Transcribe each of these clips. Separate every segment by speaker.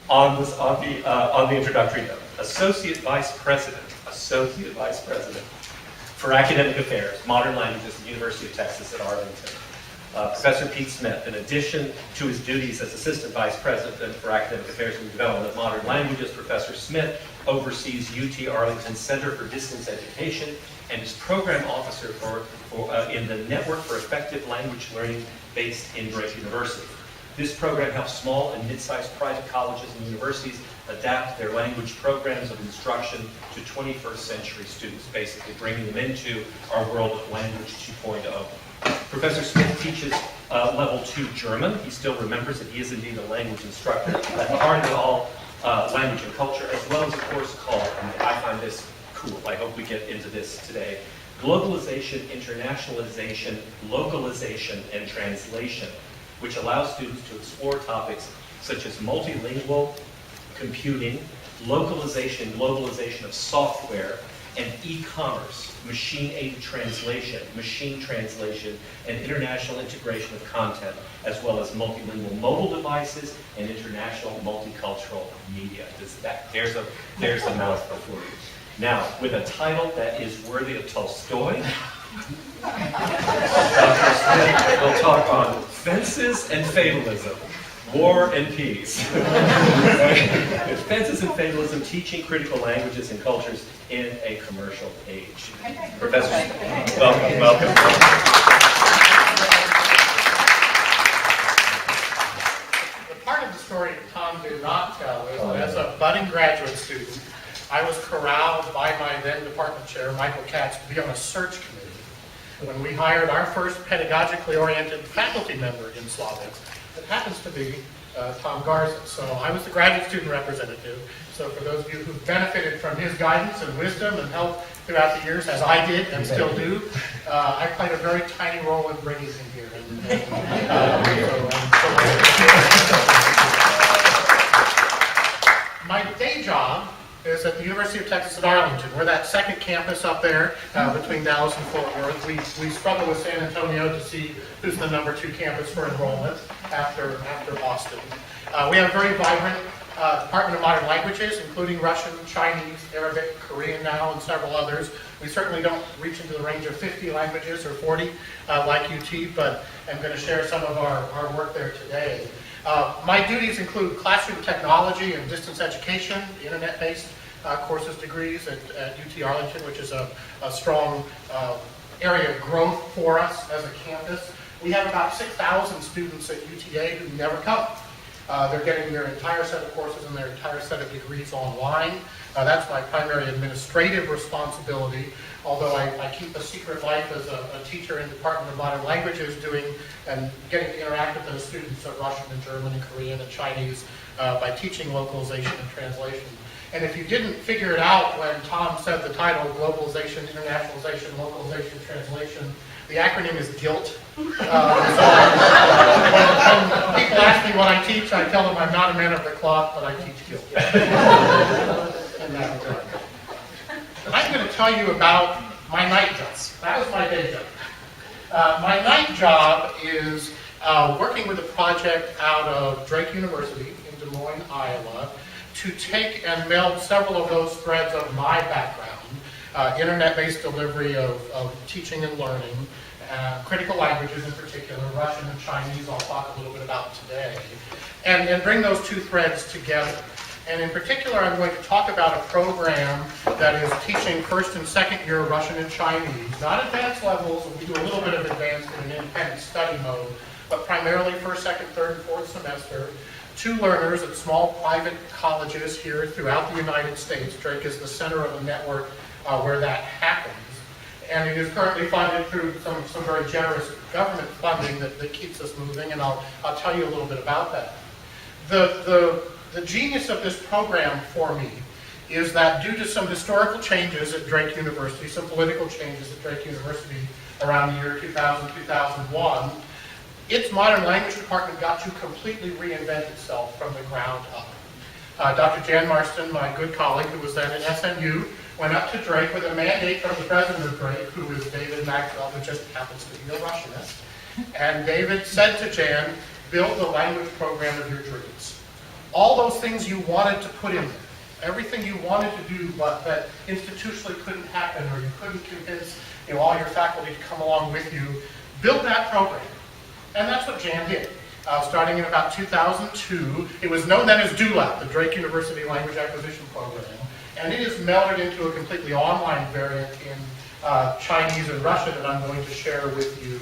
Speaker 1: on the introductory note. Associate Vice President for Academic Affairs, Modern Languages at the University of Texas at Arlington. Professor Pete Smith, in addition to his duties as Assistant Vice President for Academic Affairs and Development of Modern Languages, Professor Smith oversees UT Arlington Center for Distance Education and is Program Officer in the Network for Effective Language Learning based in Drake University. This program helps small and mid-sized private colleges and universities adapt their language programs of instruction to 21st century students, basically bringing them into our world of language 2.0. Professor Smith teaches level 2 German. He still remembers that he is indeed a language instructor at the heart of it all, language and culture, as well as a course called, and I find this cool, I hope we get into this today, Globalization, Internationalization, Localization, and Translation, which allows students to explore topics such as multilingual computing, localization, globalization of software, and e-commerce, machine-aided translation, machine translation, and international integration of content, as well as multilingual mobile devices and international multicultural media. There's a mouthful for you. Now, with a title that is worthy of Tolstoy, Dr. Smith will talk on Fences and Fatalism, War and Peace. Fences and Fatalism, Teaching Critical Languages and Cultures in a Commercial Age. Professor, welcome.
Speaker 2: The part of the story Tom did not tell is that as a budding graduate student, I was corralled by my then department chair, Michael Katz, to be on a search committee when we hired our first pedagogically oriented faculty member in Slavic. It happens to be Tom Garza. So I was the graduate student representative. So for those of you who benefited from his guidance and wisdom and help throughout the years, as I did and still do, I played a very tiny role in bringing him here. My day job is at the University of Texas at Arlington. We're that second campus up there between Dallas and Fort Worth. We struggle with San Antonio to see who's the number 2 campus for enrollment after Boston. We have a very vibrant Department of Modern Languages, including Russian, Chinese, Arabic, Korean now, and several others. We certainly don't reach into the range of 50 languages or 40 like UT, but I'm going to share some of our work there today. My duties include classroom technology and distance education, internet-based courses degrees at UT Arlington, which is a strong area of growth for us as a campus. We have about 6,000 students at UTA who never come. They're getting their entire set of courses and their entire set of degrees online. That's my primary administrative responsibility, although I keep a secret life as a teacher in the Department of Modern Languages doing and getting to interact with those students of Russian and German and Korean and Chinese by teaching localization and translation. And if you didn't figure it out when Tom said the title, Globalization, Internationalization, Localization, Translation, the acronym is GILT. So when people ask me what I teach, I tell them I'm not a man of the cloth, but I teach GILT. In that regard. I'm going to tell you about my night job. That was my day job. My night job is working with a project out of Drake University in Des Moines, Iowa, to take and meld several of those threads of my background, internet-based delivery of teaching and learning, critical languages in particular, Russian and Chinese, I'll talk a little bit about today, and bring those 2 threads together. And in particular, I'm going to talk about a program that is teaching first and second year Russian and Chinese, not advanced levels, we do a little bit of advanced in an independent study mode, but primarily first, second, third, and fourth semester, to learners at small private colleges here throughout the United States. Drake is the center of a network where that happens. And it is currently funded through some very generous government funding that keeps us moving, and I'll tell you a little bit about that. The genius of this program for me is that due to some historical changes at Drake University, some political changes at Drake University around the year 2000, 2001, its modern language department got to completely reinvent itself from the ground up. Dr. Jan Marston, my good colleague who was then at SMU, went up to Drake with a mandate from the president of Drake, who is David Maxwell, who just happens to be a Russianist. And David said to Jan, build the language program of your dreams. all those things you wanted to put in there. Everything you wanted to do, but that institutionally couldn't happen, or you couldn't convince all your faculty to come along with you, build that program. And that's what Jan did. Starting in about 2002, it was known then as DULAP, the Drake University Language Acquisition Program, and it is melded into a completely online variant in Chinese and Russian that I'm going to share with you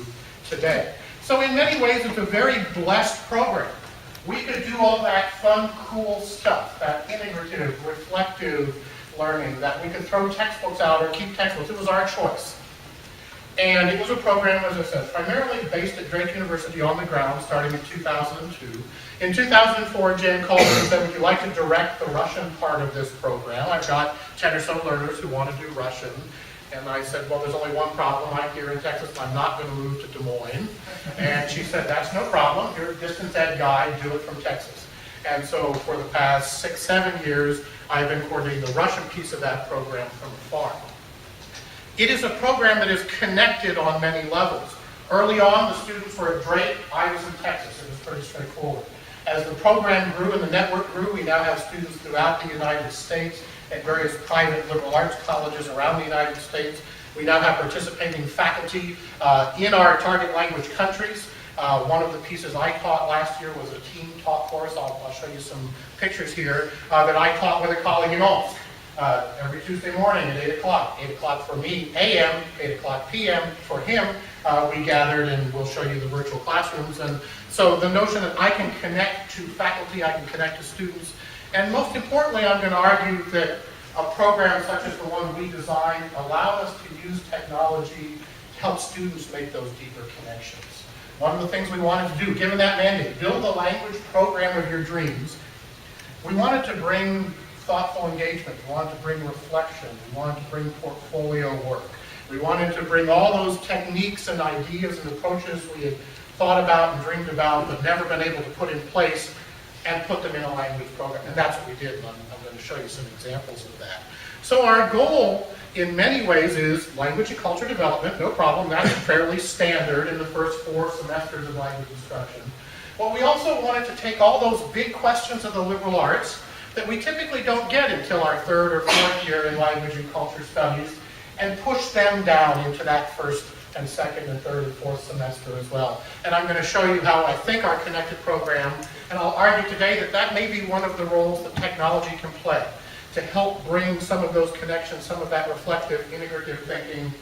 Speaker 2: today. So in many ways, it's a very blessed program. We could do all that fun, cool stuff, that integrative, reflective learning, that we could throw textbooks out or keep textbooks. It was our choice. And it was a program, as I said, primarily based at Drake University on the ground, starting in 2002. In 2004, Jan called me and said, would you like to direct the Russian part of this program? I've got 10 or so learners who want to do Russian. And I said, well, there's only one problem. I'm here in Texas. I'm not going to move to Des Moines. And she said, that's no problem. You're a distance ed guy. Do it from Texas. And so for the past 6-7 years, I've been coordinating the Russian piece of that program from afar. It is a program that is connected on many levels. Early on, the students were at Drake. I was in Texas. It was pretty straightforward. As the program grew and the network grew, we now have students throughout the United States at various private liberal arts colleges around the United States. We now have participating faculty in our target language countries. One of the pieces I taught last year was a team talk course. I'll show you some pictures here that I taught with a colleague in Omsk. Every Tuesday morning at 8 o'clock. 8 o'clock for me, a.m., 8 o'clock p.m. for him. We gathered, and we'll show you the virtual classrooms. And so the notion that I can connect to faculty, I can connect to students, and most importantly, I'm going to argue that a program such as the one we designed allows us to use technology to help students make those deeper connections. One of the things we wanted to do, given that mandate, build the language program of your dreams, we wanted to bring thoughtful engagement, we wanted to bring reflection, we wanted to bring portfolio work. We wanted to bring all those techniques and ideas and approaches we had thought about and dreamed about but never been able to put in place and put them in a language program. And that's what we did, and I'm going to show you some examples of that. So our goal in many ways is language and culture development, no problem, that's fairly standard in the first 4 semesters of language instruction. But we also wanted to take all those big questions of the liberal arts that we typically don't get until our 3rd or 4th year in language and culture studies and push them down into that 1st and 2nd and 3rd and 4th semester as well. And I'm going to show you how I think our connected program, and I'll argue today that that may be one of the roles that technology can play to help bring some of those connections, some of that reflective, integrative thinking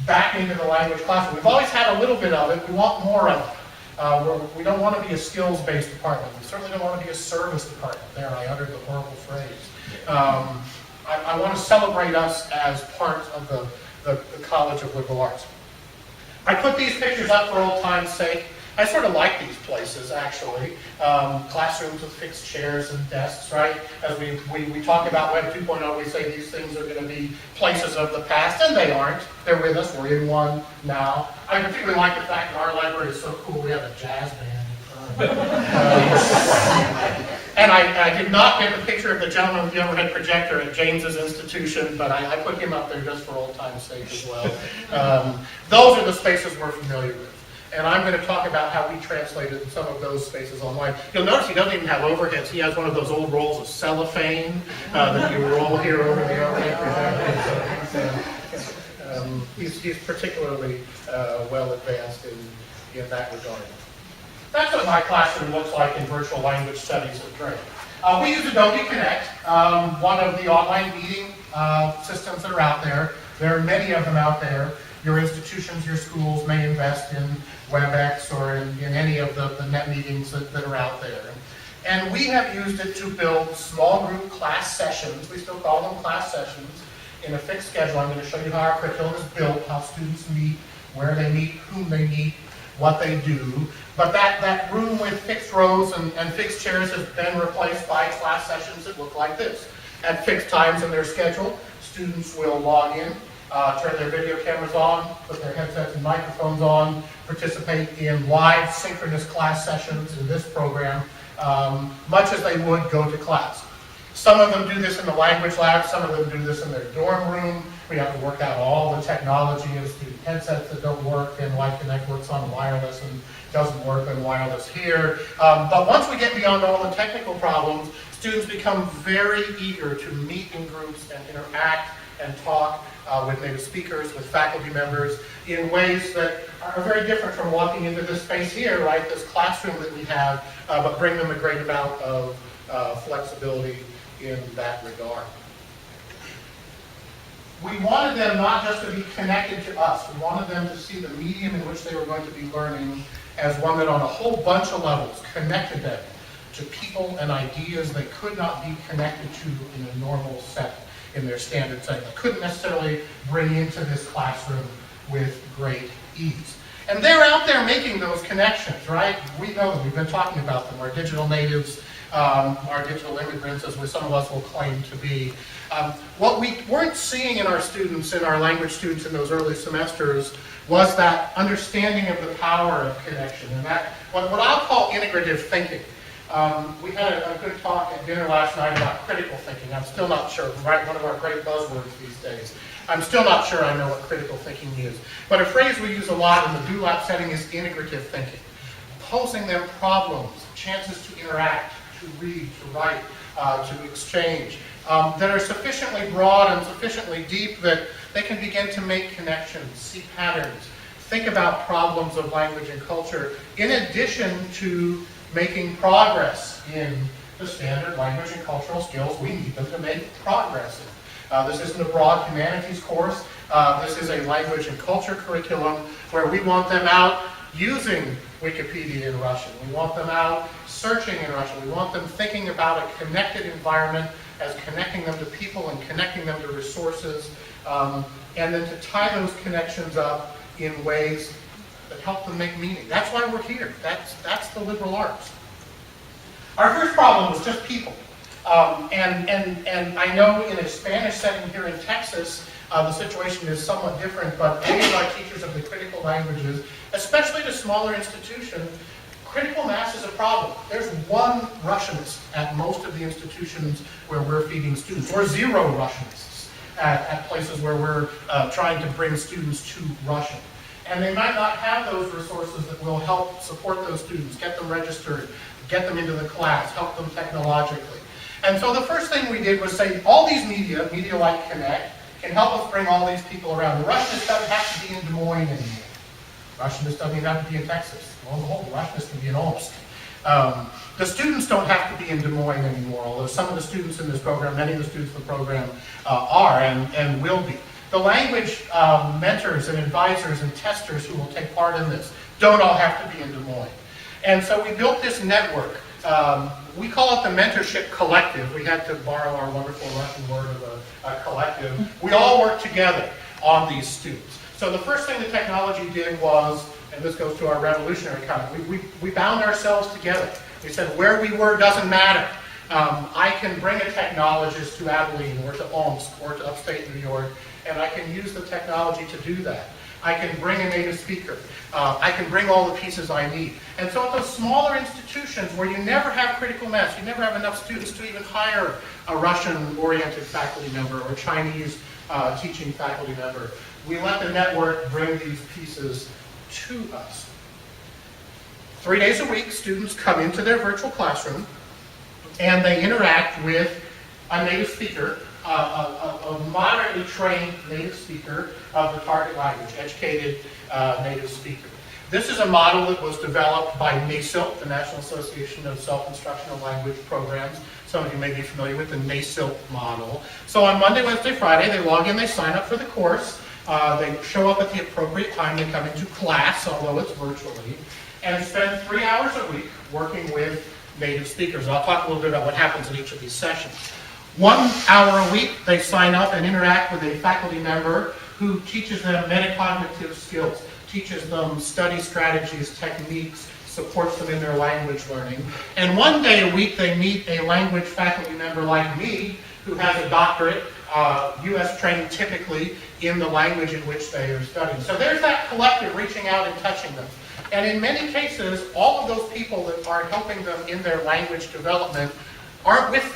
Speaker 2: back into the language classroom. We've always had a little bit of it. We want more of it. We don't want to be a skills-based department. We certainly don't want to be a service department. There, I uttered the horrible phrase. I want to celebrate us as part of the College of Liberal Arts. I put these pictures up for old time's sake. I sort of like these places, actually. Classrooms with fixed chairs and desks, right? As we talk about Web 2.0, we say these things are going to be places of the past, and they aren't. They're with us. We're in one now. I particularly like the fact that our library is so cool. We have a jazz band in front. And I did not get the picture of the gentleman with the overhead projector at James's institution, but I put him up there just for old time's sake as well. Those are the spaces we're familiar with. And I'm going to talk about how we translated some of those spaces online. You'll notice he doesn't even have overheads. He has one of those old rolls of cellophane that you roll here over the overhead projector. He's particularly well advanced in that regard. That's what my classroom looks like in virtual language studies at Drake. We use Adobe Connect, one of the online meeting systems that are out there. There are many of them out there. Your institutions, your schools may invest in WebEx or in any of the net meetings that are out there. And we have used it to build small group class sessions. We still call them class sessions in a fixed schedule. I'm going to show you how our curriculum is built, how students meet, where they meet, whom they meet, what they do. But that room with fixed rows and fixed chairs has been replaced by class sessions that look like this. At fixed times in their schedule, students will log in, turn their video cameras on, put their headsets and microphones on, participate in live synchronous class sessions in this program, much as they would go to class. Some of them do this in the language lab, some of them do this in their dorm room, We have to work out all the technology of student headsets that don't work, and Live Connect works on wireless and doesn't work on wireless here. But once we get beyond all the technical problems, students become very eager to meet in groups and interact and talk with native speakers, with faculty members, in ways that are very different from walking into this space here, right, this classroom that we have, but bring them a great amount of flexibility in that regard. We wanted them not just to be connected to us, we wanted them to see the medium in which they were going to be learning as one that on a whole bunch of levels connected them to people and ideas they could not be connected to in a normal setting, in their standard setting. They couldn't necessarily bring into this classroom with great ease. And they're out there making those connections, right? We know them, we've been talking about them, our digital natives, our digital immigrants, as some of us will claim to be. What we weren't seeing in our students, in our language students in those early semesters, was that understanding of the power of connection, and that, what I'll call integrative thinking. We had a good talk at dinner last night about critical thinking. I'm still not sure, right? One of our great buzzwords these days. I'm still not sure I know what critical thinking is. But a phrase we use a lot in the DoLab setting is integrative thinking. Posing them problems, chances to interact, to read, to write, to exchange, that are sufficiently broad and sufficiently deep that they can begin to make connections, see patterns, think about problems of language and culture, in addition to making progress in the standard language and cultural skills we need them to make progress in. This isn't a broad humanities course. This is a language and culture curriculum where we want them out using Wikipedia in Russian. We want them out searching in Russian. We want them thinking about a connected environment as connecting them to people and connecting them to resources, and then to tie those connections up in ways that help them make meaning. That's why we're here. That's the liberal arts. Our first problem was just people. And I know in a Spanish setting here in Texas, the situation is somewhat different, but many of our teachers of the critical languages, especially to smaller institutions, critical mass is a problem. There's one Russianist at most of the institutions where we're feeding students, or zero Russianists at places where we're trying to bring students to Russian. And they might not have those resources that will help support those students, get them registered, get them into the class, help them technologically. And so the first thing we did was say, all these media like Connect, can help us bring all these people around. The Russianist doesn't have to be in Des Moines anymore. Russianist doesn't even have to be in Texas. Lo and behold, the Russianist can be in Omsk. The students don't have to be in Des Moines anymore, although some of the students in this program, many of the students in the program are and will be. The language mentors and advisors and testers who will take part in this don't all have to be in Des Moines. And so we built this network. We call it the Mentorship Collective. We had to borrow our wonderful Russian word of a collective. We all work together on these students. So the first thing the technology did was, and this goes to our revolutionary comment, we bound ourselves together. We said where we were doesn't matter. I can bring a technologist to Abilene or to Omsk or to upstate New York, and I can use the technology to do that. I can bring a native speaker. I can bring all the pieces I need. And so at those smaller institutions where you never have critical mass, you never have enough students to even hire a Russian-oriented faculty member or Chinese teaching faculty member, we let the network bring these pieces to us. 3 days a week, students come into their virtual classroom and they interact with a native speaker, a moderately trained native speaker of the target language, educated native speaker. This is a model that was developed by NASILP, the National Association of Self-Instructional Language Programs. Some of you may be familiar with the NASILP model. So on Monday, Wednesday, Friday, they log in, they sign up for the course, they show up at the appropriate time, they come into class, although it's virtually, and spend 3 hours a week working with native speakers. I'll talk a little bit about what happens in each of these sessions. 1 hour a week, they sign up and interact with a faculty member who teaches them metacognitive skills, teaches them study strategies, techniques, supports them in their language learning. And 1 day a week, they meet a language faculty member like me, who has a doctorate, U.S. trained typically in the language in which they are studying. So there's that collective reaching out and touching them. And in many cases, all of those people that are helping them in their language development aren't with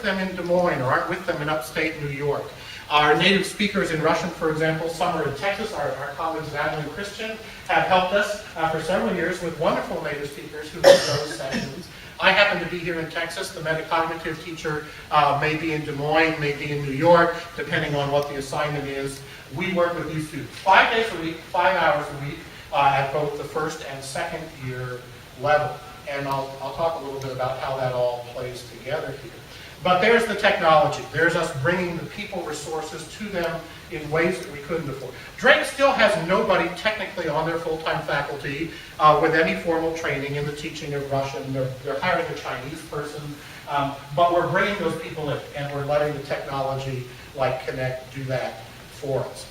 Speaker 2: them in Des Moines or aren't with them in upstate New York. Our native speakers in Russian, for example, some are in Texas. Our colleagues Adam and Christian have helped us for several years with wonderful native speakers who do those sessions. I happen to be here in Texas. The metacognitive teacher may be in Des Moines, may be in New York, depending on what the assignment is. We work with these students 5 days a week, 5 hours a week, at both the first and second year level. And I'll talk a little bit about how that all plays together here. But there's the technology. There's us bringing the people resources to them in ways that we couldn't before. Drake still has nobody technically on their full-time faculty with any formal training in the teaching of Russian. They're hiring a Chinese person, but we're bringing those people in, and we're letting the technology like Connect do that for us.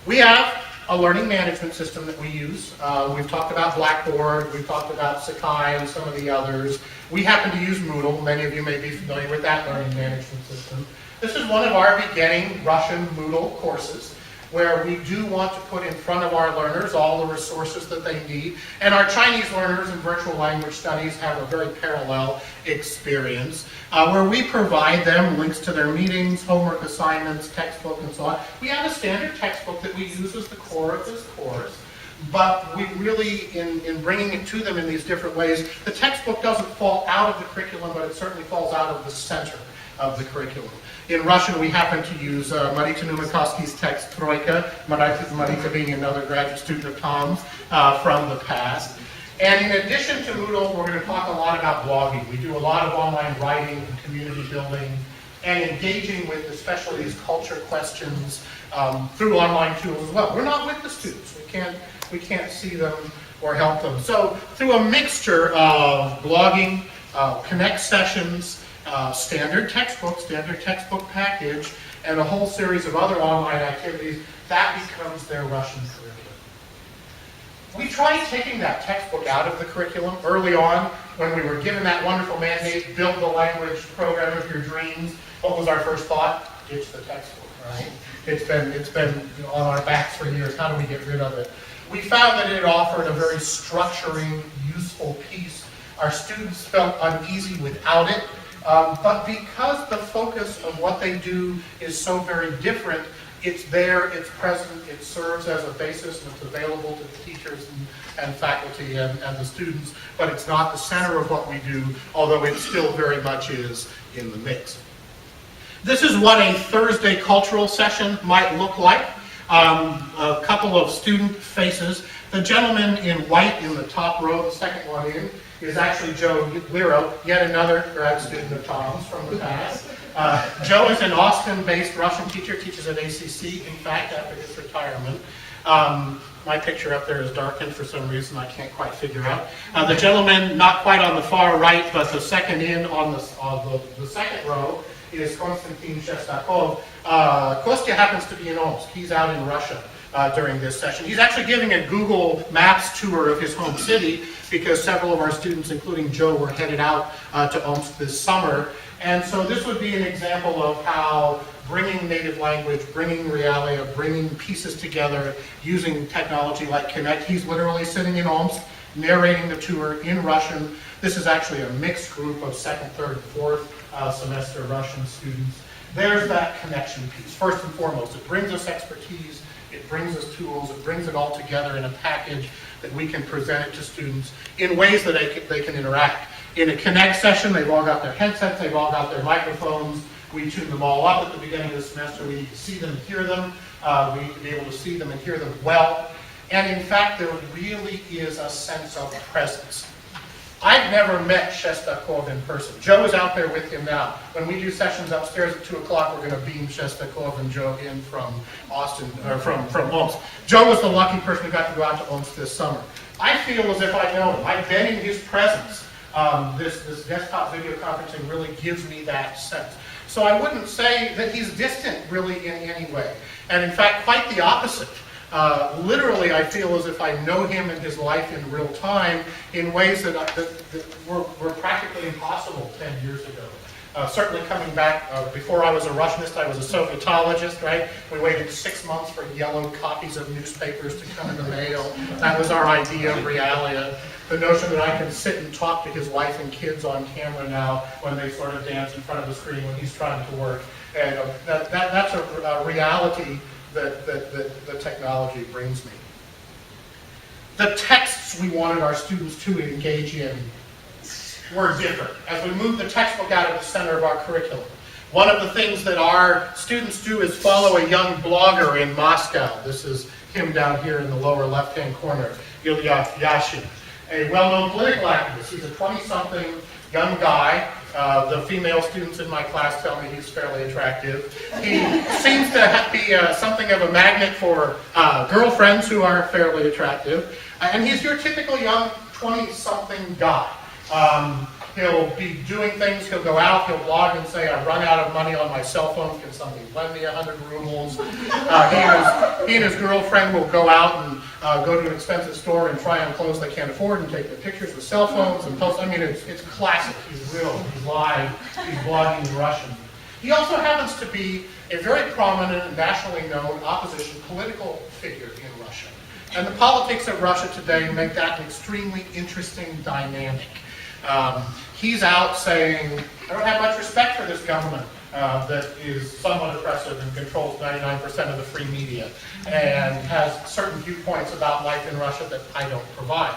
Speaker 2: We have a learning management system that we use. We've talked about Blackboard, we've talked about Sakai and some of the others. We happen to use Moodle. Many of you may be familiar with that learning management system. This is one of our beginning Russian Moodle courses, where we do want to put in front of our learners all the resources that they need. And our Chinese learners in virtual language studies have a very parallel experience, where we provide them links to their meetings, homework assignments, textbook, and so on. We have a standard textbook that we use as the core of this course, but we really, in bringing it to them in these different ways, the textbook doesn't fall out of the curriculum, but it certainly falls out of the center of the curriculum. In Russian, we happen to use Marita Numakovsky's text Troika, Marita being another graduate student of Tom's from the past. And in addition to Moodle, we're going to talk a lot about blogging. We do a lot of online writing and community building and engaging with especially these culture questions through online tools as well. We're not with the students. We can't see them or help them. So through a mixture of blogging, Connect sessions, standard textbook package, and a whole series of other online activities, that becomes their Russian curriculum. We tried taking that textbook out of the curriculum early on when we were given that wonderful mandate, build the language program of your dreams. What was our first thought? Ditch the textbook, right? It's been on our backs for years. How do we get rid of it? We found that it offered a very structuring, useful piece. Our students felt uneasy without it. But because the focus of what they do is so very different, it's there, it's present, it serves as a basis, and it's available to the teachers and faculty and the students, but it's not the center of what we do, although it still very much is in the mix. This is what a Thursday cultural session might look like. A couple of student faces. The gentleman in white in the top row, the second one in, is actually Joe Lero, yet another grad student of Tom's from the past. Joe is an Austin-based Russian teacher, teaches at ACC, in fact, after his retirement. My picture up there is darkened for some reason I can't quite figure out. The gentleman, not quite on the far right, but the second in on the second row, is Konstantin Shestakov. Kostya happens to be in Omsk. He's out in Russia during this session. He's actually giving a Google Maps tour of his home city because several of our students, including Joe, were headed out to Omsk this summer. And so this would be an example of how bringing native language, bringing realia, bringing pieces together using technology like Connect. He's literally sitting in Omsk, narrating the tour in Russian. This is actually a mixed group of second, third, and fourth semester Russian students. There's that connection piece. First and foremost, it brings us expertise, it brings us tools, it brings it all together in a package that we can present it to students in ways that they can interact. In a Connect session, they've all got their headsets, they've all got their microphones. We tune them all up at the beginning of the semester. We need to see them and hear them. We need to be able to see them and hear them well. And in fact, there really is a sense of presence. I've never met Shestakov in person. Joe is out there with him now. When we do sessions upstairs at 2 o'clock, we're going to beam Shestakov and Joe in from Austin, or from Omsk. Joe was the lucky person who got to go out to Omsk this summer. I feel as if I know him. I've been in his presence. This desktop video conferencing really gives me that sense. So I wouldn't say that he's distant really in any way. And in fact, quite the opposite. Literally, I feel as if I know him and his life in real time in ways that were practically impossible 10 years ago. Certainly coming back, before I was a Russianist, I was a Sovietologist, right? We waited 6 months for yellow copies of newspapers to come in the mail. That was our idea of realia. The notion that I can sit and talk to his wife and kids on camera now when they sort of dance in front of the screen when he's trying to work And that's a reality that the technology brings me. The texts we wanted our students to engage in were different. As we moved the textbook out of the center of our curriculum, one of the things that our students do is follow a young blogger in Moscow. This is him down here in the lower left-hand corner, Ilya Yashin, a well-known political activist. He's a 20-something young guy. The female students in my class tell me he's fairly attractive. He seems to be something of a magnet for girlfriends who are fairly attractive. And he's your typical young 20-something guy. He'll be doing things, he'll go out, he'll blog and say, I've run out of money on my cell phone, can somebody lend me 100 rubles? He and his girlfriend will go out and go to an expensive store and try on clothes they can't afford and take their pictures with cell phones and post. I mean, it's classic. He's real, he's live, he's blogging in Russian. He also happens to be a very prominent and nationally known opposition political figure in Russia. And the politics of Russia today make that an extremely interesting dynamic. He's out saying, I don't have much respect for this government that is somewhat oppressive and controls 99% of the free media and has certain viewpoints about life in Russia that I don't provide.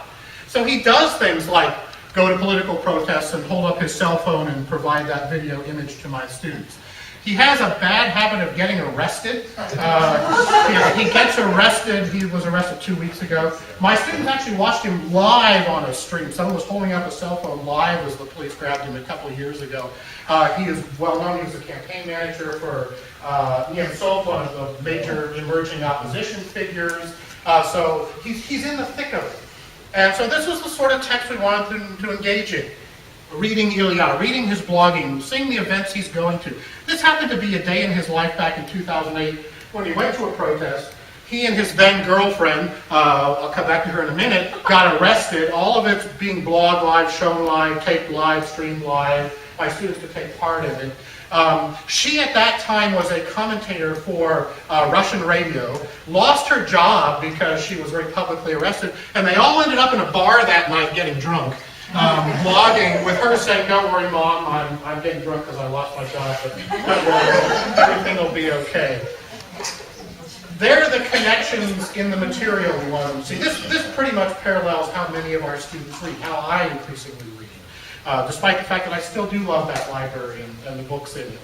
Speaker 2: So he does things like go to political protests and hold up his cell phone and provide that video image to my students. He has a bad habit of getting arrested. He gets arrested. He was arrested 2 weeks ago. My students actually watched him live on a stream. Someone was holding up a cell phone live as the police grabbed him a couple of years ago. He is well known. He's a campaign manager for Nemtsov, one of the major emerging opposition figures. So he's in the thick of it. And so this was the sort of text we wanted them to engage in. Reading Ilya, reading his blogging, seeing the events he's going to. This happened to be a day in his life back in 2008 when he went to a protest. He and his then girlfriend, I'll come back to her in a minute, got arrested. All of it's being blogged live, shown live, taped live, streamed live, by students to take part in it. She at that time was a commentator for Russian radio, lost her job because she was very publicly arrested, and they all ended up in a bar that night getting drunk. Blogging with her saying, don't worry, Mom, I'm getting drunk because I lost my job, but don't worry, everything will be okay. They're the connections in the material we want them to see. This pretty much parallels how many of our students read, how I increasingly read, despite the fact that I still do love that library and the books in it.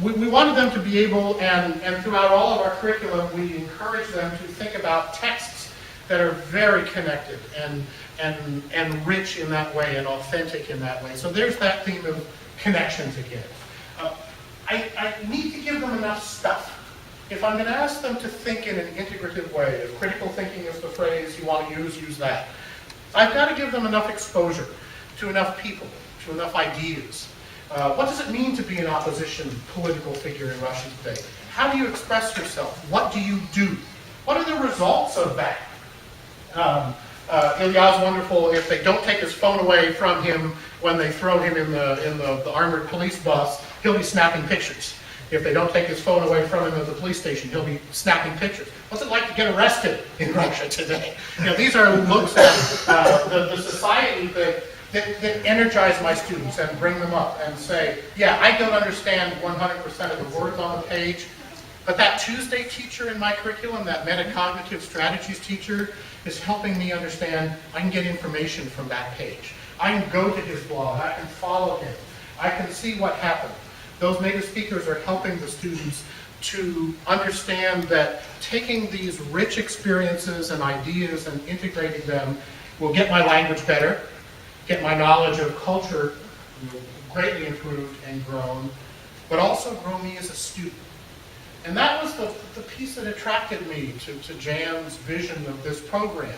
Speaker 2: We wanted them to be able, and throughout all of our curriculum, we encourage them to think about texts that are very connected and rich in that way and authentic in that way. So there's that theme of connections again. I need to give them enough stuff. If I'm going to ask them to think in an integrative way, if critical thinking is the phrase you want to use that. I've got to give them enough exposure to enough people, to enough ideas. What does it mean to be an opposition political figure in Russia today? How do you express yourself? What do you do? What are the results of that? Ilya's wonderful. If they don't take his phone away from him when they throw him in the armored police bus, he'll be snapping pictures. If they don't take his phone away from him at the police station, he'll be snapping pictures. What's it like to get arrested in Russia today? These are looks at the society that energize my students and bring them up and say, yeah, I don't understand 100% of the words on the page, but that Tuesday teacher in my curriculum, that metacognitive strategies teacher, is helping me understand I can get information from that page. I can go to his blog, I can follow him, I can see what happened. Those native speakers are helping the students to understand that taking these rich experiences and ideas and integrating them will get my language better, get my knowledge of culture greatly improved and grown, but also grow me as a student. And that was the piece that attracted me to Jan's vision of this program.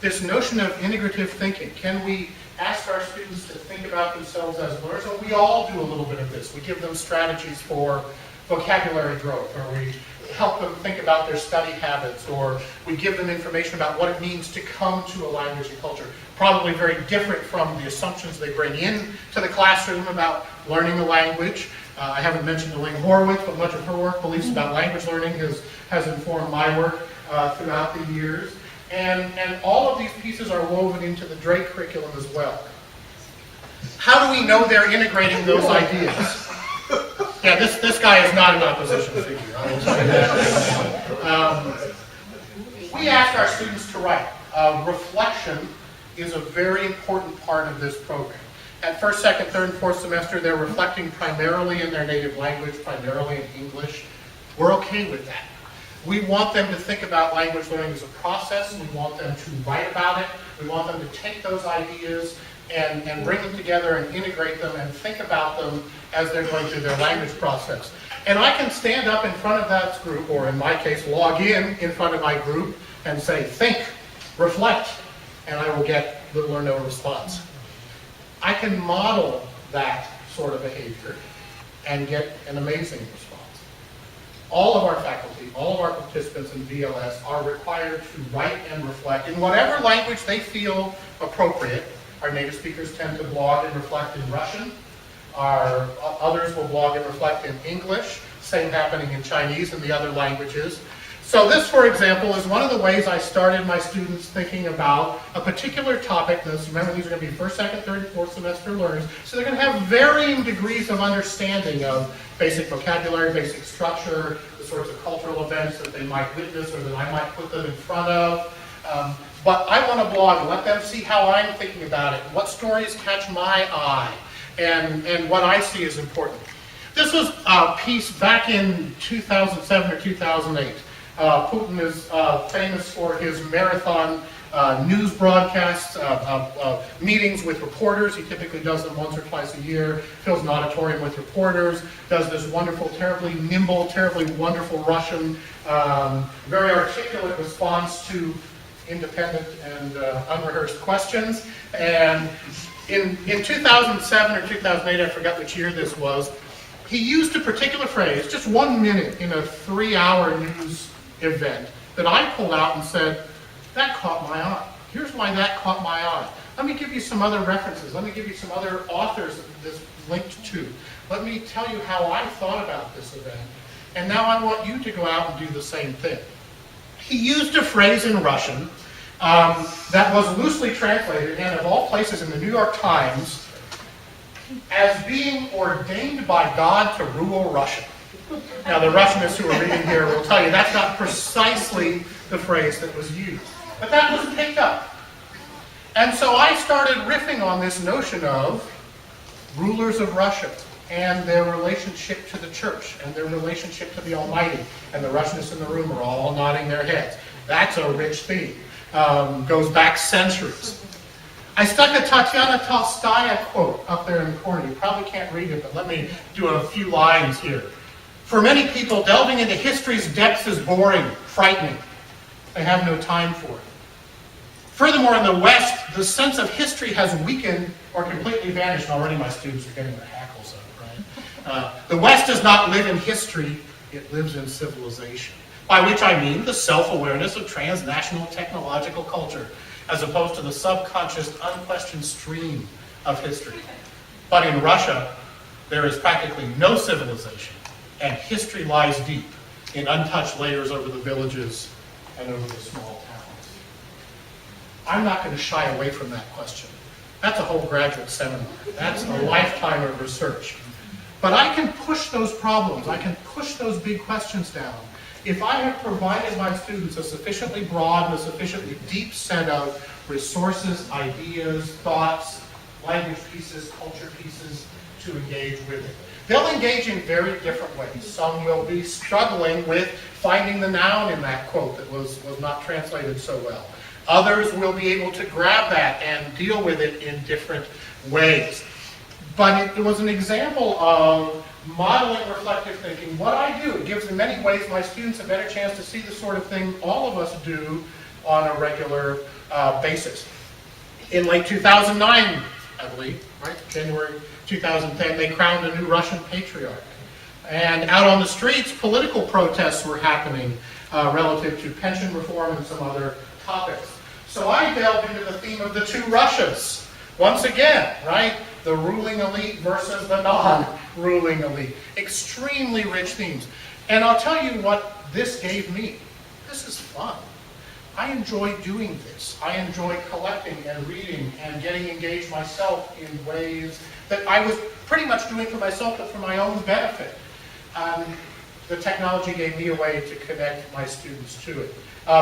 Speaker 2: This notion of integrative thinking. Can we ask our students to think about themselves as learners? Well, we all do a little bit of this. We give them strategies for vocabulary growth, or we help them think about their study habits, or we give them information about what it means to come to a language and culture. Probably very different from the assumptions they bring in to the classroom about learning a language. I haven't mentioned Elaine Horowitz, but much of her work, beliefs about language learning, has informed my work throughout the years. And all of these pieces are woven into the Drake curriculum as well. How do we know they're integrating those ideas? Yeah, this guy is not an opposition figure, I will tell you that. We ask our students to write. Reflection is a very important part of this program. At first, second, third, and fourth semester, they're reflecting primarily in their native language, primarily in English. We're okay with that. We want them to think about language learning as a process. We want them to write about it. We want them to take those ideas and bring them together and integrate them and think about them as they're going through their language process. And I can stand up in front of that group, or in my case, log in front of my group and say, think, reflect, and I will get little or no response. I can model that sort of behavior and get an amazing response. All of our faculty, all of our participants in VLS are required to write and reflect in whatever language they feel appropriate. Our native speakers tend to blog and reflect in Russian. Our others will blog and reflect in English. Same happening in Chinese and the other languages. So this, for example, is one of the ways I started my students thinking about a particular topic. Remember, these are going to be first, second, third, and fourth semester learners. So they're going to have varying degrees of understanding of basic vocabulary, basic structure, the sorts of cultural events that they might witness or that I might put them in front of. But I want to blog and let them see how I'm thinking about it, what stories catch my eye, and what I see is important. This was a piece back in 2007 or 2008. Putin is famous for his marathon news broadcasts, meetings with reporters. He typically does them once or twice a year, fills an auditorium with reporters, does this wonderful, terribly nimble, terribly wonderful Russian, very articulate response to independent and unrehearsed questions. And in 2007 or 2008, I forgot which year this was, he used a particular phrase, just 1 minute in a 3-hour news event, that I pulled out and said, that caught my eye. Here's why that caught my eye. Let me give you some other references. Let me give you some other authors that this linked to. Let me tell you how I thought about this event. And now I want you to go out and do the same thing. He used a phrase in Russian that was loosely translated, and of all places in the New York Times, as being ordained by God to rule Russia. Now, the Russianists who are reading here will tell you that's not precisely the phrase that was used. But that was picked up. And so I started riffing on this notion of rulers of Russia and their relationship to the church and their relationship to the Almighty. And the Russianists in the room are all nodding their heads. That's a rich theme. Goes back centuries. I stuck a Tatiana Tolstoy quote up there in the corner. You probably can't read it, but let me do a few lines here. For many people, delving into history's depths is boring, frightening. They have no time for it. Furthermore, in the West, the sense of history has weakened or completely vanished. Already my students are getting their hackles up, right? The West does not live in history, it lives in civilization. By which I mean the self-awareness of transnational technological culture, as opposed to the subconscious, unquestioned stream of history. But in Russia, there is practically no civilization, and history lies deep in untouched layers over the villages and over the small towns. I'm not going to shy away from that question. That's a whole graduate seminar. That's a lifetime of research. But I can push those problems, I can push those big questions down if I have provided my students a sufficiently broad and a sufficiently deep set of resources, ideas, thoughts, language pieces, culture pieces to engage with it. They'll engage in very different ways. Some will be struggling with finding the noun in that quote that was not translated so well. Others will be able to grab that and deal with it in different ways. But it was an example of modeling reflective thinking. What I do, it gives in many ways my students a better chance to see the sort of thing all of us do on a regular basis. In late 2009, I believe, right, January 2010, they crowned a new Russian patriarch. And out on the streets, political protests were happening relative to pension reform and some other topics. So I delved into the theme of the two Russias. Once again, right, the ruling elite versus the non-ruling elite. Extremely rich themes. And I'll tell you what this gave me. This is fun. I enjoy doing this. I enjoy collecting and reading and getting engaged myself in ways that I was pretty much doing for myself, but for my own benefit. the technology gave me a way to connect my students to it.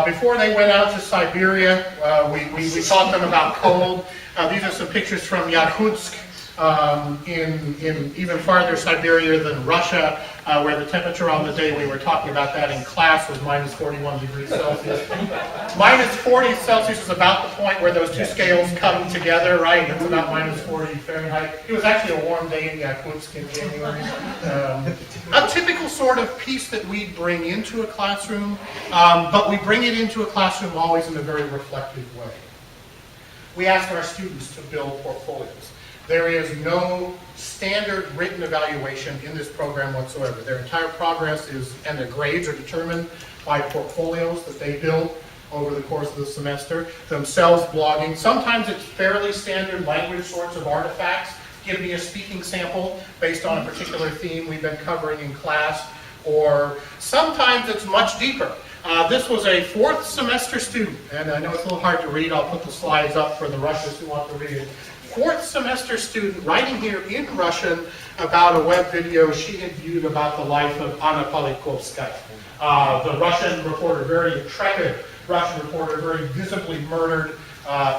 Speaker 2: Before they went out to Siberia, we taught them about cold. These are some pictures from Yakutsk, in even farther Siberia than Russia, where the temperature on the day we were talking about that in class was minus 41 degrees Celsius. Minus 40 Celsius is about the point where those two scales come together, right? It's about minus 40 Fahrenheit. It was actually a warm day in Yakutsk in January. A typical sort of piece that we bring into a classroom, but we bring it into a classroom always in a very reflective way. We ask our students to build portfolios. There is no standard written evaluation in this program whatsoever. Their entire progress and their grades are determined by portfolios that they build over the course of the semester, themselves blogging. Sometimes it's fairly standard language sorts of artifacts. Give me a speaking sample based on a particular theme we've been covering in class, or sometimes it's much deeper. This was a 4th semester student, and I know it's a little hard to read. I'll put the slides up for the Russians who want to read it. 4th semester student writing here in Russian about a web video she had viewed about the life of Anna Politkovskaya. The Russian reporter, very intrepid Russian reporter, very visibly murdered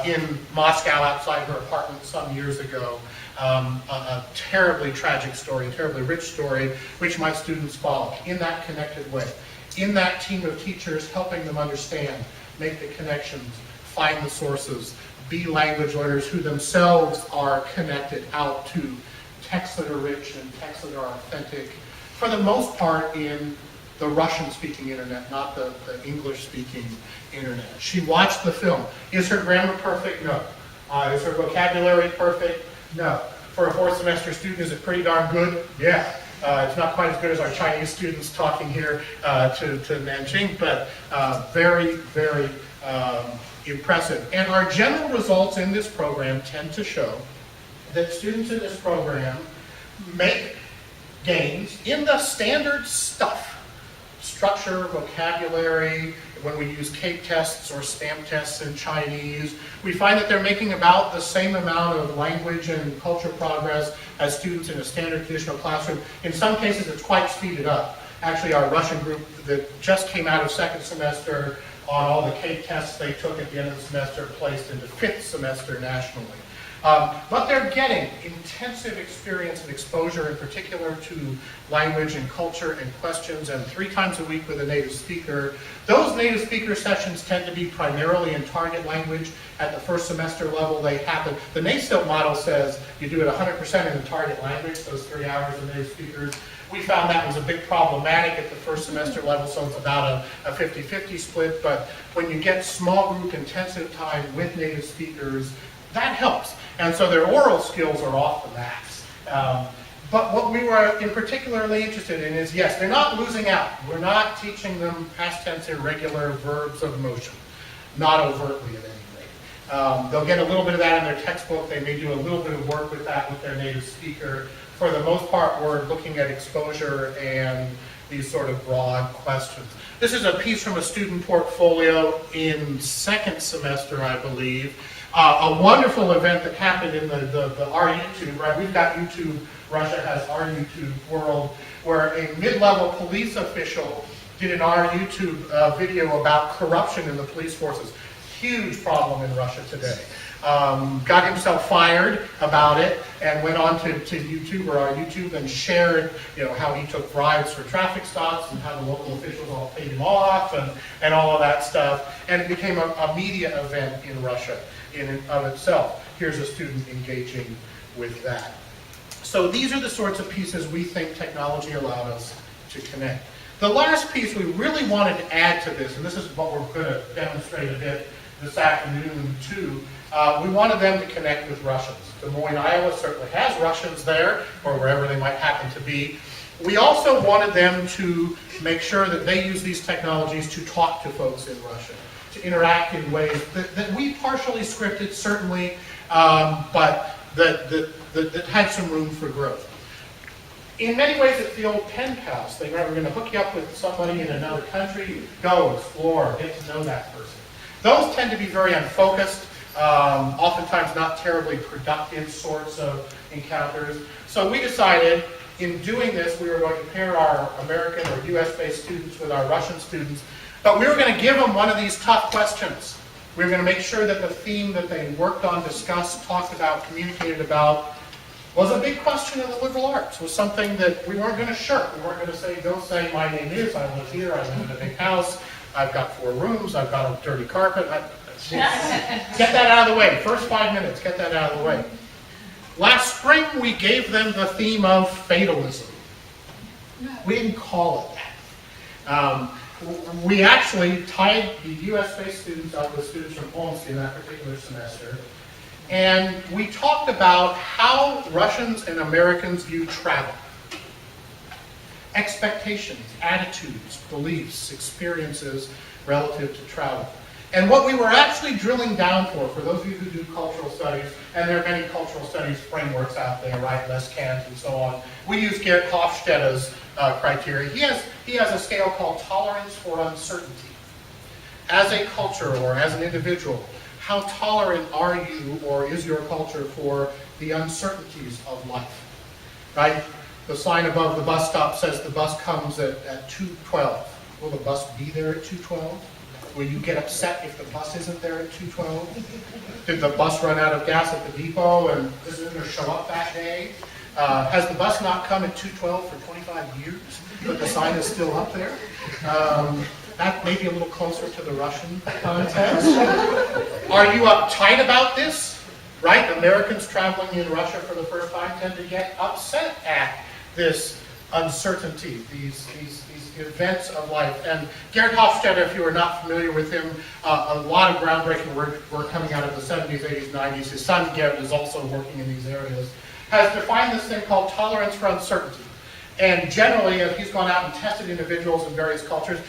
Speaker 2: in Moscow outside her apartment some years ago. A terribly tragic story, a terribly rich story, which my students follow in that connected way. In that team of teachers, helping them understand, make the connections, find the sources, be language learners who themselves are connected out to texts that are rich and texts that are authentic, for the most part in the Russian-speaking internet, not the English-speaking internet. She watched the film. Is her grammar perfect? No. Is her vocabulary perfect? No. For a 4th semester student, is it pretty darn good? Yeah. It's not quite as good as our Chinese students talking here to Nanjing, but very, very impressive. And our general results in this program tend to show that students in this program make gains in the standard stuff. Structure, vocabulary, when we use CAPE tests or stamp tests in Chinese, we find that they're making about the same amount of language and culture progress as students in a standard traditional classroom. In some cases, it's quite speeded up. Actually, our Russian group that just came out of 2nd semester on all the CAPE tests they took at the end of the semester placed into 5th semester nationally. But they're getting intensive experience and exposure, in particular to language and culture and questions, and 3 times a week with a native speaker. Those native speaker sessions tend to be primarily in target language. At the 1st semester level, they happen. The NASTILT model says you do it 100% in the target language, those 3 hours of native speakers. We found that was a bit problematic at the 1st semester level, so it's about a 50-50 split. But when you get small group intensive time with native speakers, that helps. And so their oral skills are off the max. But what we were in particularly interested in is, yes, they're not losing out. We're not teaching them past tense irregular verbs of motion. Not overtly at any rate. They'll get a little bit of that in their textbook. They may do a little bit of work with that with their native speaker. For the most part, we're looking at exposure and these sort of broad questions. This is a piece from a student portfolio in 2nd semester, I believe. A wonderful event that happened in the our YouTube, right? We've got YouTube, Russia has our YouTube world, where a mid-level police official did an our YouTube video about corruption in the police forces. Huge problem in Russia today. Got himself fired about it and went on to YouTube or our YouTube and shared, how he took bribes for traffic stops and how the local officials all paid him off and all of that stuff. And it became a media event in Russia in and of itself. Here's a student engaging with that. So these are the sorts of pieces we think technology allowed us to connect. The last piece we really wanted to add to this, and this is what we're going to demonstrate a bit this afternoon too, we wanted them to connect with Russians. Des Moines, Iowa certainly has Russians there, or wherever they might happen to be. We also wanted them to make sure that they use these technologies to talk to folks in Russia, to interact in ways that we partially scripted, certainly, but that had some room for growth. In many ways, it's the old pen pals thing, right? We're going to hook you up with somebody in another country, go explore, get to know that person. Those tend to be very unfocused, oftentimes not terribly productive sorts of encounters. So we decided, in doing this, we were going to pair our American or US-based students with our Russian students, but we were going to give them one of these tough questions. We were going to make sure that the theme that they worked on, discussed, talked about, communicated about was a big question in the liberal arts, was something that we weren't going to shirk. We weren't going to say, go say, my name is, I live here, I live in a big house, I've got 4 rooms, I've got a dirty carpet. Get that out of the way. First 5 minutes, get that out of the way. Last spring, we gave them the theme of fatalism. We didn't call it that. We actually tied the US-based students up with students from Omsk in that particular semester, and we talked about how Russians and Americans view travel. Expectations, attitudes, beliefs, experiences relative to travel. And what we were actually drilling down for those of you who do cultural studies, and there are many cultural studies frameworks out there, right, Les Kant and so on, we use Gerd Hofstadter's criteria. He has a scale called tolerance for uncertainty. As a culture or as an individual, how tolerant are you or is your culture for the uncertainties of life, right? The sign above the bus stop says the bus comes at 2:12. Will the bus be there at 2:12? Will you get upset if the bus isn't there at 2:12? Did the bus run out of gas at the depot and isn't going to show up that day? Has the bus not come at 2:12 for 25 years, but the sign is still up there? That may be a little closer to the Russian context. Are you uptight about this? Right? Americans traveling in Russia for the first time tend to get upset at this uncertainty, these events of life. And Gerd Hofstadter, if you are not familiar with him, a lot of groundbreaking work coming out of the 70s, 80s, 90s. His son Gerd is also working in these areas. Has defined this thing called tolerance for uncertainty. And generally, as he's gone out and tested individuals in various cultures,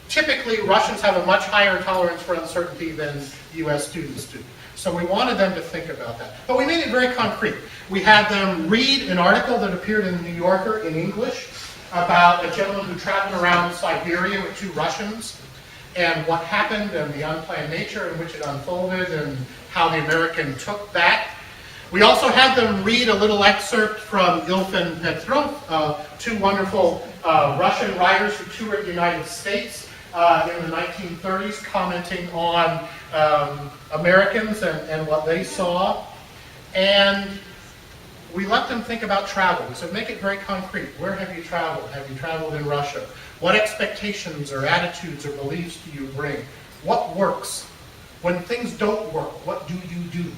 Speaker 2: typically Russians have a much higher tolerance for uncertainty than US students do. So we wanted them to think about that. But we made it very concrete. We had them read an article that appeared in the New Yorker in English about a gentleman who traveled around Siberia with 2 Russians and what happened and the unplanned nature in which it unfolded and how the American took that. We also had them read a little excerpt from Ilf and Petrov, 2 wonderful Russian writers who toured the United States in the 1930s, commenting on Americans and what they saw. And we let them think about travel. We said, make it very concrete. Where have you traveled? Have you traveled in Russia? What expectations or attitudes or beliefs do you bring? What works? When things don't work, what do you do?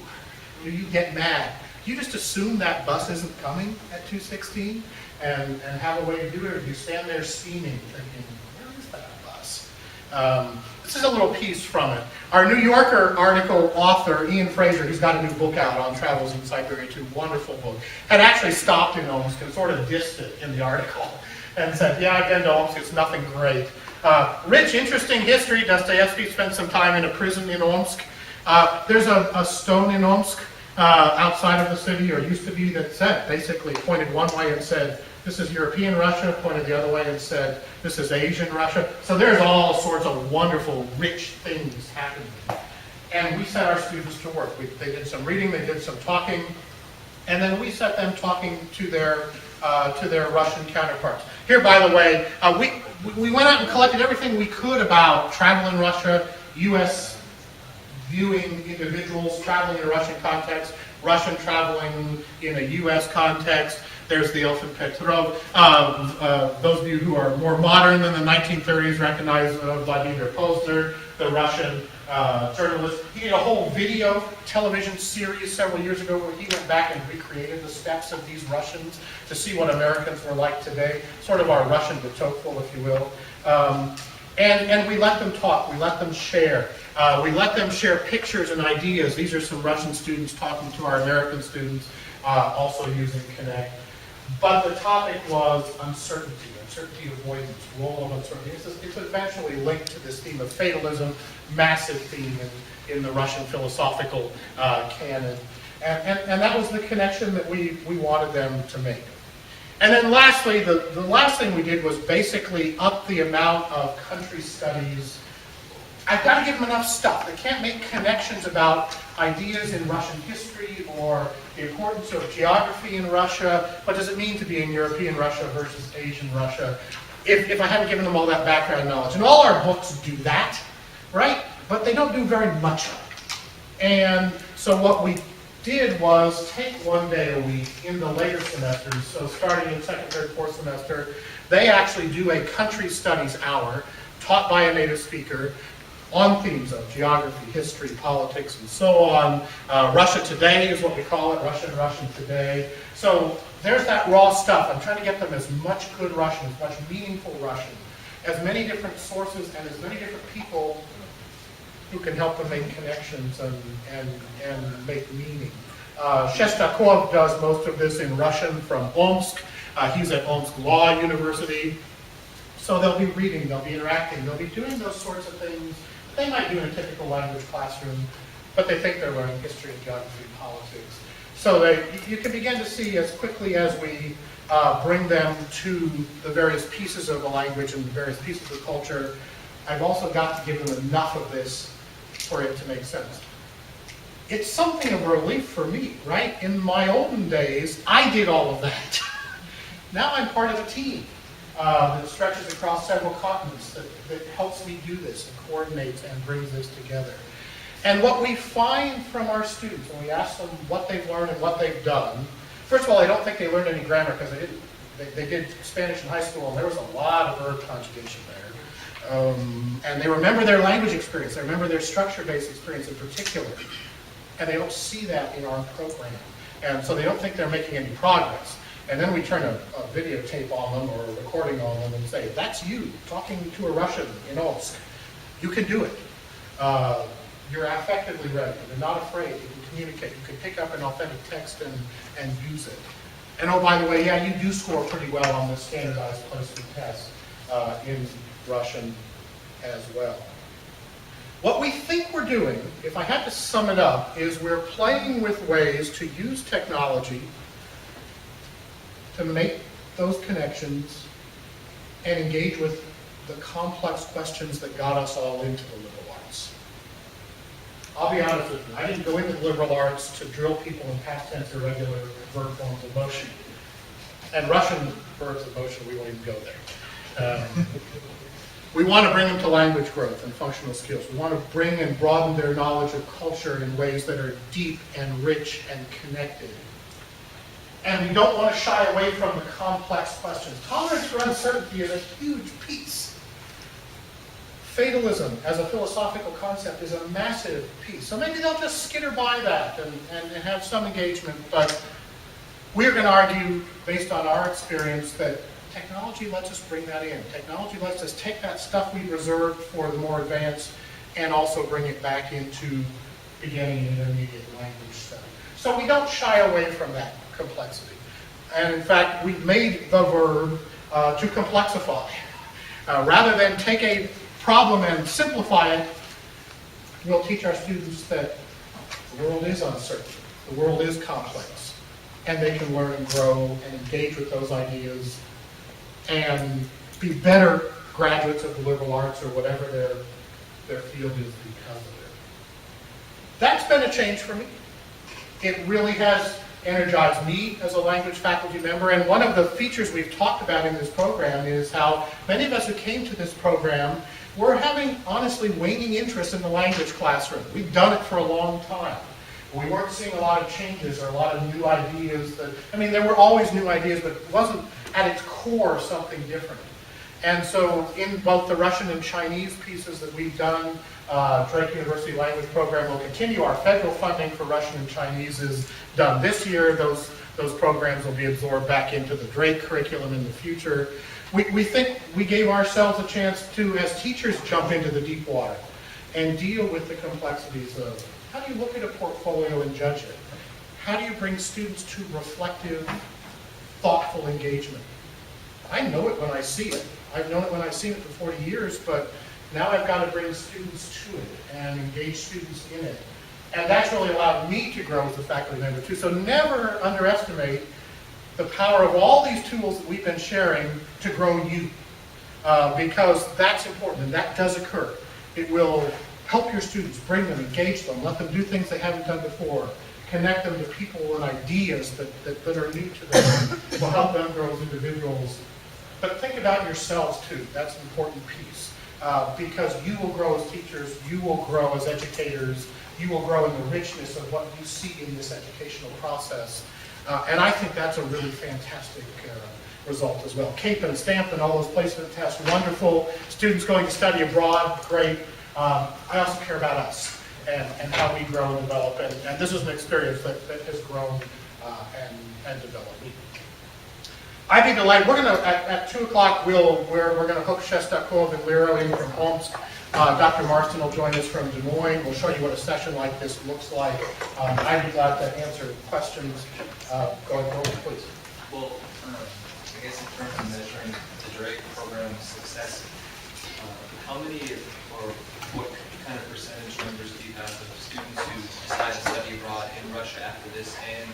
Speaker 2: Do you get mad? Do you just assume that bus isn't coming at 2:16 and have a way to do it? Or do you stand there steaming thinking, where is that bus? This is a little piece from it. Our New Yorker article author, Ian Frazer, he's got a new book out on travels in Siberia too, wonderful book, had actually stopped in Omsk and sort of dissed it in the article and said, yeah, I've been to Omsk, it's nothing great. Rich, interesting history. Dostoevsky spent some time in a prison in Omsk. There's a stone in Omsk outside of the city, or used to be, that said, basically pointed one way and said, this is European Russia, pointed the other way and said, this is Asian Russia. So there's all sorts of wonderful, rich things happening. And we set our students to work. They did some reading, they did some talking, and then we set them talking to their Russian counterparts. Here, by the way, we went out and collected everything we could about travel in Russia, U.S. viewing individuals traveling in a Russian context, Russian traveling in a U.S. context. There's the Ilf and Petrov. Those of you who are more modern than the 1930s recognize Vladimir Posner, the Russian journalist. He did a whole video television series several years ago where he went back and recreated the steps of these Russians to see what Americans were like today, sort of our Russian de Tocqueville, if you will. And we let them talk, we let them share. We let them share pictures and ideas. These are some Russian students talking to our American students, also using Connect. But the topic was uncertainty avoidance, role of uncertainty. It's eventually linked to this theme of fatalism, massive theme in the Russian philosophical canon. And that was the connection that we wanted them to make. And then lastly, the last thing we did was basically up the amount of country studies I've got to give them enough stuff. They can't make connections about ideas in Russian history or the importance of geography in Russia. What does it mean to be in European Russia versus Asian Russia? If I haven't given them all that background knowledge. And all our books do that, right? But they don't do very much of it. And so what we did was take one day a week in the later semesters, so starting in second, third, fourth semester, they actually do a country studies hour taught by a native speaker on themes of geography, history, politics, and so on. Russia Today is what we call it, Russian Today. So there's that raw stuff. I'm trying to get them as much good Russian, as much meaningful Russian, as many different sources and as many different people who can help them make connections and make meaning. Shestakov does most of this in Russian from Omsk. He's at Omsk Law University. So they'll be reading, they'll be interacting, they'll be doing those sorts of things they might do in a typical language classroom, but they think they're learning history, geography, politics. So you can begin to see as quickly as we bring them to the various pieces of the language and the various pieces of culture, I've also got to give them enough of this for it to make sense. It's something of a relief for me, right? In my olden days, I did all of that. Now I'm part of a team that stretches across several continents that helps me do this and coordinates and brings this together. And what we find from our students when we ask them what they've learned and what they've done, first of all, I don't think they learned any grammar because they didn't. They did Spanish in high school and there was a lot of verb conjugation there. And they remember their language experience, they remember their structure-based experience in particular. And they don't see that in our program. And so they don't think they're making any progress. And then we turn a videotape on them or a recording on them and say, that's you talking to a Russian in Omsk. You can do it. You're affectively ready. You're not afraid. You can communicate. You can pick up an authentic text and use it. And oh, by the way, yeah, you do score pretty well on this standardized placement test in Russian as well. What we think we're doing, if I had to sum it up, is we're playing with ways to use technology to make those connections and engage with the complex questions that got us all into the liberal arts. I'll be honest with you, I didn't go into the liberal arts to drill people in past tense irregular verb forms of motion. And Russian verbs of motion, we won't even go there. We want to bring them to language growth and functional skills. We want to bring and broaden their knowledge of culture in ways that are deep and rich and connected. And we don't want to shy away from the complex questions. Tolerance for uncertainty is a huge piece. Fatalism as a philosophical concept is a massive piece. So maybe they'll just skitter by that and have some engagement, but we're going to argue, based on our experience, that technology lets us bring that in. Technology lets us take that stuff we reserved for the more advanced and also bring it back into beginning and intermediate language study. So we don't shy away from that complexity. And in fact, we've made the verb to complexify. Rather than take a problem and simplify it, we'll teach our students that the world is uncertain, the world is complex, and they can learn and grow and engage with those ideas and be better graduates of the liberal arts or whatever their field is because of it. That's been a change for me. It really has energized me as a language faculty member, and one of the features we've talked about in this program is how many of us who came to this program were having, honestly, waning interest in the language classroom. We've done it for a long time. We weren't seeing a lot of changes or a lot of new ideas. There were always new ideas, but it wasn't at its core something different. And so in both the Russian and Chinese pieces that we've done, Drake University Language Program will continue. Our federal funding for Russian and Chinese is done this year. Those programs will be absorbed back into the Drake curriculum in the future. We think we gave ourselves a chance to, as teachers, jump into the deep water and deal with the complexities of how do you look at a portfolio and judge it? How do you bring students to reflective, thoughtful engagement? I know it when I see it. I've known it when I've seen it for 40 years, but now I've got to bring students to it and engage students in it. And that's really allowed me to grow as a faculty member too. So never underestimate the power of all these tools that we've been sharing to grow you. Because that's important, and that does occur. It will help your students, bring them, engage them, let them do things they haven't done before, connect them to people and ideas that are new to them. It will help them grow as individuals. But think about yourselves too. That's an important piece. Because you will grow as teachers, you will grow as educators, you will grow in the richness of what you see in this educational process. And I think that's a really fantastic result as well. CAPE and STAMP and all those placement tests, wonderful. Students going to study abroad, great. I also care about us and how we grow and develop. And this is an experience that has grown and developed. I'd be delighted. We're going to, at 2 o'clock, we're going to hook Shestakov and Lero in from Omsk. Dr. Marston will join us from Des Moines. We'll show you what a session like this looks like. I'd be glad to answer questions going forward, please.
Speaker 3: Well, I guess in terms of measuring the Drake program success, how many or what kind of percentage numbers do you have of students who decide to study abroad in Russia after this and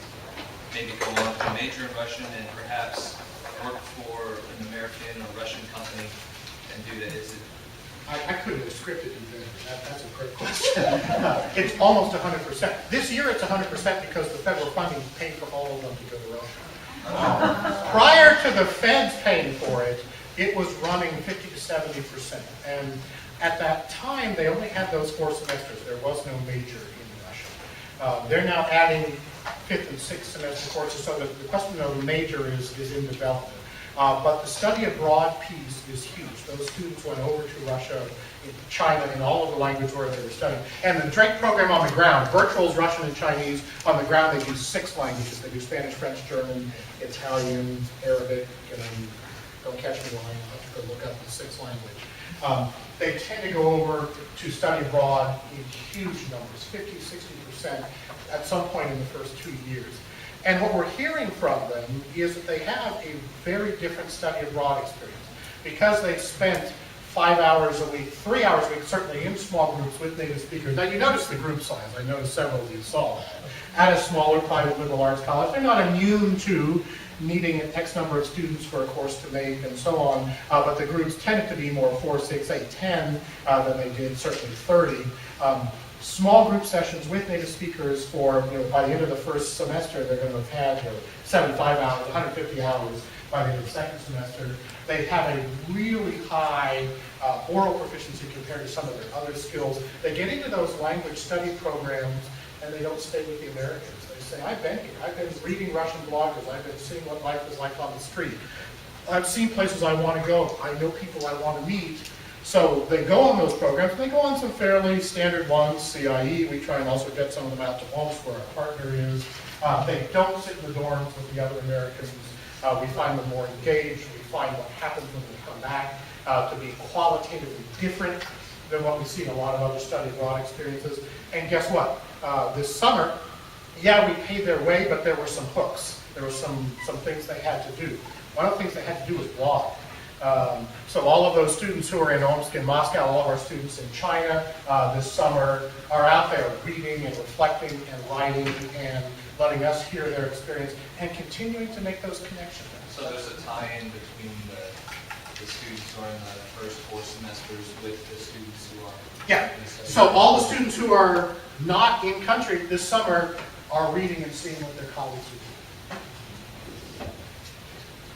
Speaker 3: maybe go on to major in Russian and perhaps work for an American or Russian company and do that? Is it?
Speaker 2: I couldn't have scripted it. That's a great question. It's almost 100%. This year it's 100% because the federal funding is paying for all of them to go to Russia. Prior to the feds paying for it, it was running 50 to 70%. And at that time, they only had those 4 semesters. There was no major in Russia. They're now adding 5th and 6th semester courses, so the question of the major is in development. But the study abroad piece is huge. Those students went over to Russia, China, in all of the languages where they were studying. And the Drake program on the ground, virtual is Russian and Chinese. On the ground, they use 6 languages. They do Spanish, French, German, Italian, Arabic, and don't catch me lying, I'll have to go look up the 6th language. They tend to go over to study abroad in huge numbers, 50, 60% at some point in the first 2 years. And what we're hearing from them is that they have a very different study abroad experience. Because they've spent 5 hours a week, 3 hours a week, certainly in small groups with native speakers. Now you notice the group size, I noticed several of you saw that. At a smaller private liberal arts college, they're not immune to needing an X number of students for a course to make and so on, but the groups tended to be more 4, 6, 8, 10 than they did certainly 30. Small group sessions with native speakers for, by the end of the first semester, they're going to have had 75 hours, 150 hours by the end of the second semester. They have a really high oral proficiency compared to some of their other skills. They get into those language study programs and they don't stay with the Americans. They say, I've been here. I've been reading Russian bloggers. I've been seeing what life is like on the street. I've seen places I want to go. I know people I want to meet. So they go on those programs. They go on some fairly standard ones, CIE. We try and also get some of them out to Omsk where our partner is. They don't sit in the dorms with the other Americans. We find them more engaged. We find what happens when they come back to be qualitatively different than what we see in a lot of other study abroad experiences. And guess what? This summer, yeah, we paid their way, but there were some hooks. There were some things they had to do. One of the things they had to do was blog. So all of those students who are in Omsk and Moscow, all of our students in China this summer are out there reading and reflecting and writing and letting us hear their experience and continuing to make those connections.
Speaker 3: So there's a tie-in between the students who are in the first 4 semesters with the students who are...
Speaker 2: Yeah, so all the students who are not in country this summer are reading and seeing what their colleagues are doing.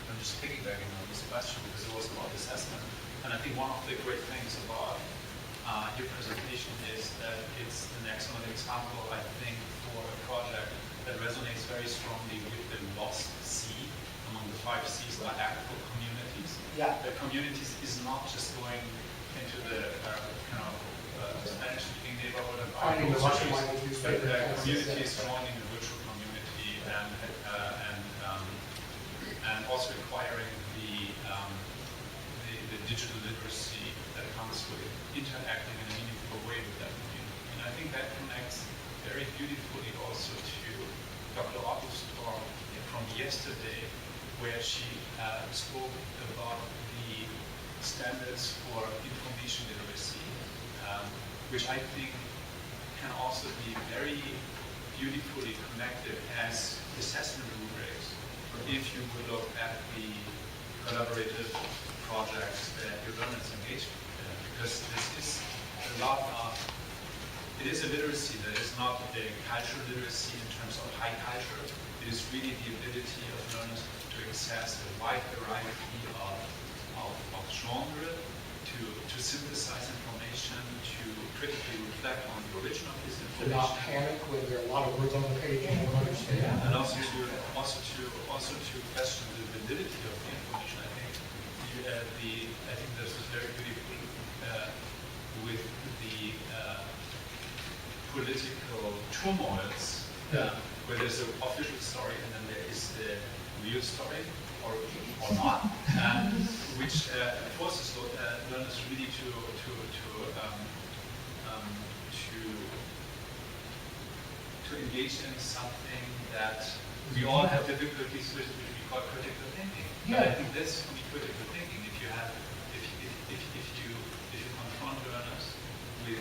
Speaker 4: I'm just piggybacking on this question because it was about assessment. And I think one of the great things about your presentation is that it's an excellent example, I think, for a project that resonates very strongly with the lost C among the 5 C's are actual communities.
Speaker 2: Yeah.
Speaker 4: The communities is not just going into the Spanish-speaking neighborhood and
Speaker 2: Finding the Russian language
Speaker 4: but
Speaker 2: newspaper.
Speaker 4: the community is joining the virtual community and also acquiring the digital literacy that comes with interacting in a meaningful way with that community. And I think that connects very beautifully also to Dr. Otto's talk from yesterday, where she spoke about the standards for information literacy, which I think can also be very beautifully connected as assessment rubrics. If you would look at the collaborative projects that your learners engage with, because this is a a lot of, it is a literacy that is not a cultural literacy in terms of high culture. It is really the ability of learners to access a wide variety of genre, to synthesize information, to critically reflect on the origin of this
Speaker 2: To not
Speaker 4: information.
Speaker 2: panic when there are a lot of words on the page and you don't understand.
Speaker 4: And also to question the validity of the information. I think I think this is very beautiful with the political turmoils, where there's an official story and then there is the real story, or not, which forces learners really to engage in something that we all have difficulties with, which we call critical thinking.
Speaker 2: Yeah.
Speaker 4: And I think this can be critical thinking if you confront learners with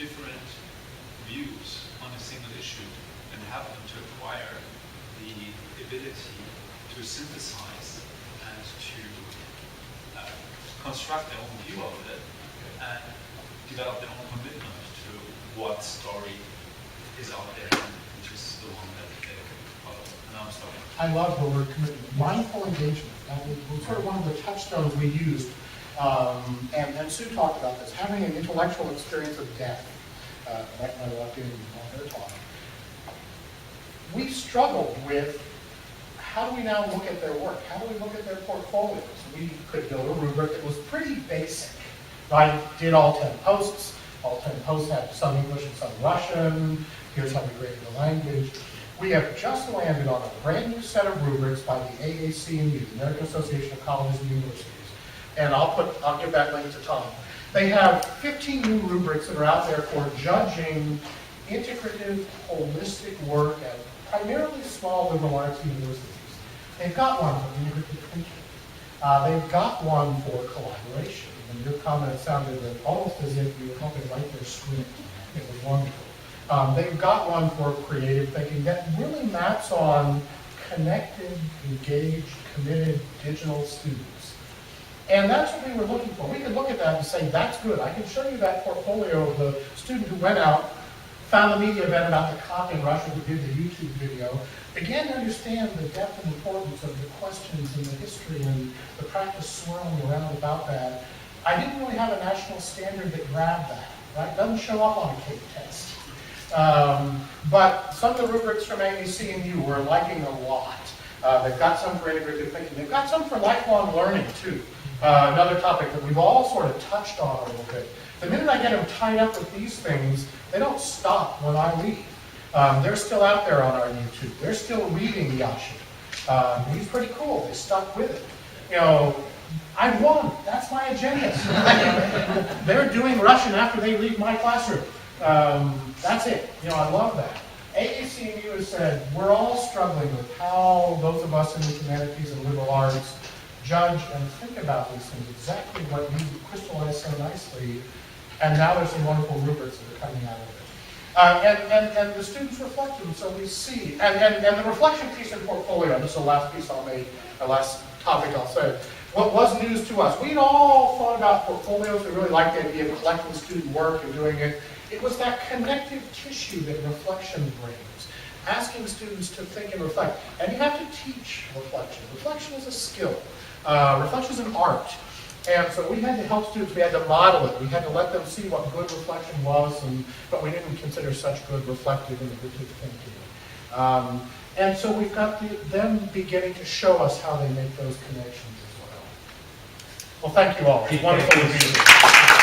Speaker 4: different views on a single issue and help them to acquire the ability to synthesize and to construct their own view of it and develop their own commitment to what story is out there, which is the one that they follow. And I'm stopping.
Speaker 2: I love the word commitment. Mindful engagement. That was sort of one of the touchstones we used. And Sue talked about this, having an intellectual experience of depth. I walked in on her talk. We struggled with how do we now look at their work? How do we look at their portfolios? We could build a rubric that was pretty basic. I did all 10 posts. All 10 posts had some English and some Russian. Here's how we graded the language. We have just landed on a brand new set of rubrics by the AAC&U, the American Association of Colleges and Universities. And I'll give that link to Tom. They have 15 new rubrics that are out there for judging integrative, holistic work at primarily small liberal arts universities. They've got one for integrative thinking. They've got one for collaboration. And your comment sounded almost as if you were helping write their script. It was wonderful. They've got one for creative thinking that really maps on connected, engaged, committed digital students. And that's what we were looking for. We could look at that and say, that's good. I can show you that portfolio of the student who went out, found the media event about the cop in Russia who did the YouTube video, began to understand the depth and importance of the questions and the history and the practice swirling around about that. I didn't really have a national standard that grabbed that, right? It doesn't show up on a CAPE test. But some of the rubrics from AAC&U we're liking a lot. They've got some for integrative thinking. They've got some for lifelong learning, too. Another topic that we've all sort of touched on a little bit. The minute I get them tied up with these things, they don't stop when I leave. They're still out there on our YouTube. They're still reading Yashin. He's pretty cool. They stuck with it. You know, I won. That's my agenda. They're doing Russian after they leave my classroom. That's it. You know, I love that. AAC&U has said, we're all struggling with how those of us in the humanities and liberal arts judge and think about these things, exactly what you crystallized so nicely. And now there's some wonderful rubrics that are coming out of it. And the students reflect them, so we see. And the reflection piece in portfolio, this is the last piece I'll make, the last topic I'll say. What was news to us? We'd all thought about portfolios. We really liked the idea of collecting student work and doing it. It was that connective tissue that reflection brings, asking students to think and reflect. And you have to teach reflection. Reflection is a skill. Reflection is an art. And so we had to help students, we had to model it, we had to let them see what good reflection was, but we didn't consider such good reflective and integrative thinking. And so we've got them beginning to show us how they make those connections as well. Well, thank you all. It's wonderful to be here.